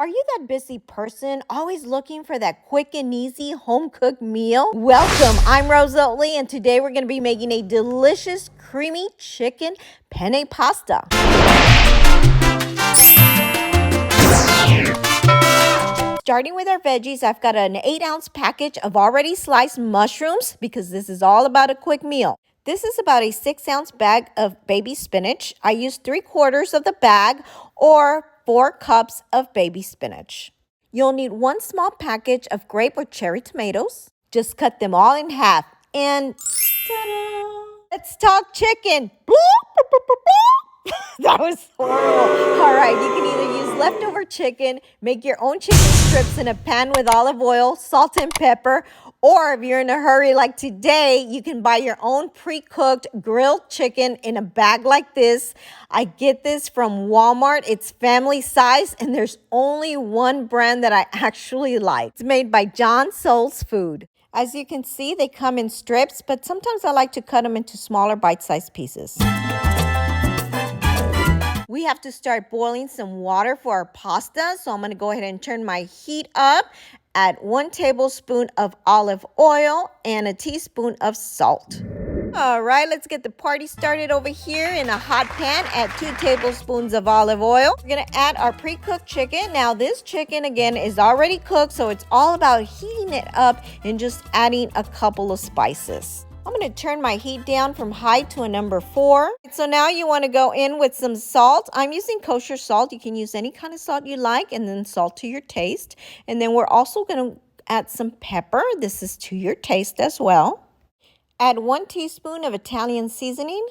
Are you that busy person always looking for that quick and easy home cooked meal? Welcome, I'm Rosalie, and today we're going to be making a delicious creamy chicken penne pasta. Starting with our veggies, I've got an 8-ounce package of already sliced mushrooms because this is all about a quick meal. This is about a 6-ounce bag of baby spinach. I use 3/4 of the bag or 4 cups of baby spinach. You'll need 1 small package of grape or cherry tomatoes. Just cut them all in half and ta-da! Let's talk chicken. That was horrible. All right, you can either use leftover chicken, make your own chicken strips in a pan with olive oil, salt, and pepper, or if you're in a hurry like today, you can buy your own pre-cooked grilled chicken in a bag like this. I get this from Walmart. It's family size, and there's only one brand that I actually like. It's made by John Soul's Food. As you can see, they come in strips, but sometimes I like to cut them into smaller bite-sized pieces. We have to start boiling some water for our pasta, so I'm going to go ahead and turn my heat up. Add 1 tablespoon of olive oil and a teaspoon of salt. All right, let's get the party started over here in a hot pan. Add 2 tablespoons of olive oil. We're going to add our pre-cooked chicken. Now, this chicken, again, is already cooked, so it's all about heating it up and just adding a couple of spices. I'm going to turn my heat down from high to a number 4. So now you want to go in with some salt. I'm using kosher salt. You can use any kind of salt you like, and then salt to your taste. And then we're also going to add some pepper. This is to your taste as well. Add 1 teaspoon of Italian seasoning.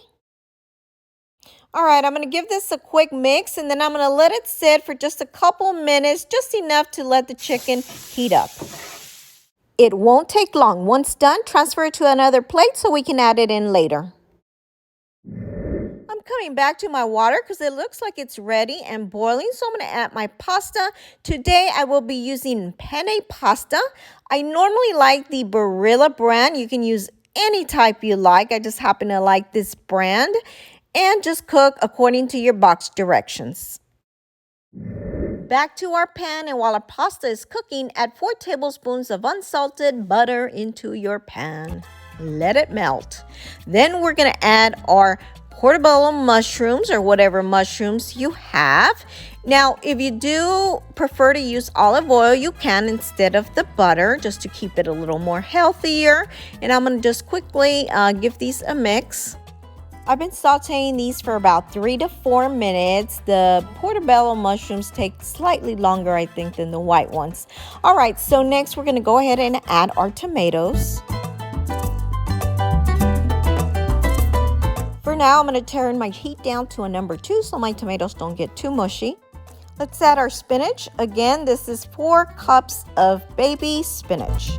All right, I'm going to give this a quick mix, and then I'm going to let it sit for just a couple minutes, just enough to let the chicken heat up. It won't take long. Once done, transfer it to another plate so we can add it in later. I'm coming back to my water because it looks like it's ready and boiling, so I'm going to add my pasta. Today, I will be using penne pasta. I normally like the Barilla brand. You can use any type you like. I just happen to like this brand. And just cook according to your box directions. Back to our pan, and while our pasta is cooking, add 4 tablespoons of unsalted butter into your pan. Let it melt. Then we're going to add our portobello mushrooms or whatever mushrooms you have. Now, if you do prefer to use olive oil, you can instead of the butter, just to keep it a little more healthier. And I'm going to just quickly give these a mix. I've been sauteing these for about 3 to 4 minutes. The portobello mushrooms take slightly longer, I think, than the white ones. All right, so next we're going to go ahead and add our tomatoes. For now, I'm going to turn my heat down to a number 2 so my tomatoes don't get too mushy. Let's add our spinach. Again, this is 4 cups of baby spinach.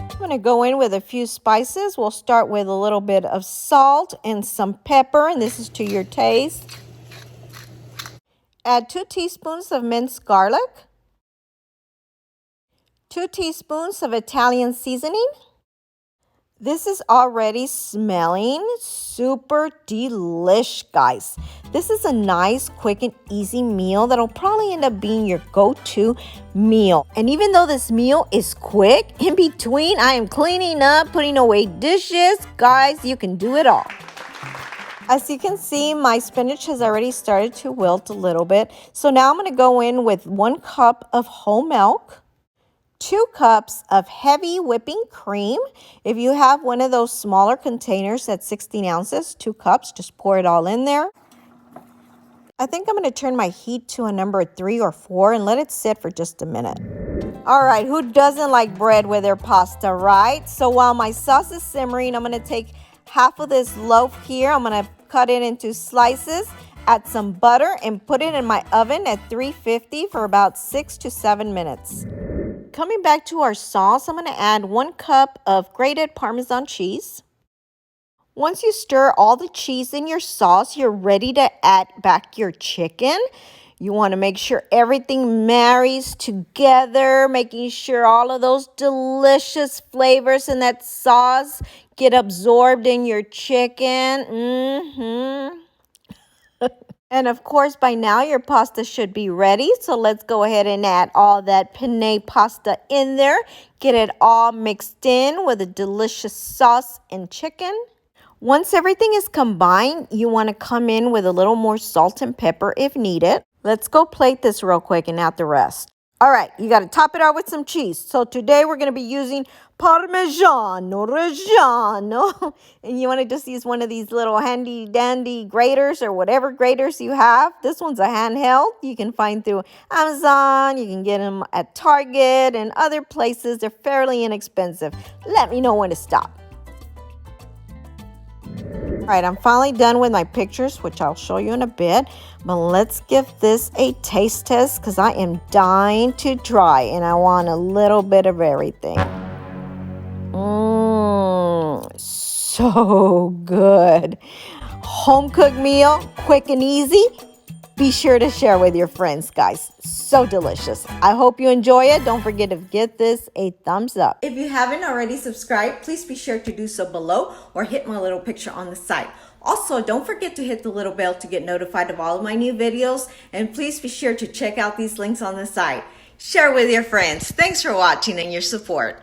I'm going to go in with a few spices. We'll start with a little bit of salt and some pepper, and this is to your taste. Add 2 teaspoons of minced garlic, 2 teaspoons of Italian seasoning. This is already smelling super delish, guys. This is a nice, quick, and easy meal that'll probably end up being your go-to meal. And even though this meal is quick, in between I am cleaning up, putting away dishes. Guys, you can do it all. As you can see, my spinach has already started to wilt a little bit. So now I'm going to go in with 1 cup of whole milk, 2 cups of heavy whipping cream. If you have one of those smaller containers that's 16 ounces, 2 cups, just pour it all in there. I think I'm going to turn my heat to a number 3 or 4 and let it sit for just a minute. All right, who doesn't like bread with their pasta, right? So while my sauce is simmering, I'm going to take half of this loaf here. I'm going to cut it into slices, add some butter, and put it in my oven at 350 for about 6 to 7 minutes. Coming back to our sauce, I'm going to add 1 cup of grated Parmesan cheese. Once you stir all the cheese in your sauce, you're ready to add back your chicken. You want to make sure everything marries together, making sure all of those delicious flavors in that sauce get absorbed in your chicken. And of course, by now your pasta should be ready. So let's go ahead and add all that penne pasta in there. Get it all mixed in with a delicious sauce and chicken. Once everything is combined, you want to come in with a little more salt and pepper if needed. Let's go plate this real quick and add the rest. All right, you got to top it out with some cheese. So today we're going to be using Parmesano, Rogiano. And you want to just use one of these little handy dandy graters or whatever graters you have. This one's a handheld. You can find through Amazon. You can get them at Target and other places. They're fairly inexpensive. Let me know when to stop. All right, I'm finally done with my pictures, which I'll show you in a bit. But let's give this a taste test because I am dying to try and I want a little bit of everything. So good. Home cooked meal, quick and easy. Be sure to share with your friends, guys. So delicious. I hope you enjoy it. Don't forget to give this a thumbs up. If you haven't already subscribed, please be sure to do so below or hit my little picture on the side. Also, don't forget to hit the little bell to get notified of all of my new videos. And please be sure to check out these links on the side. Share with your friends. Thanks for watching and your support.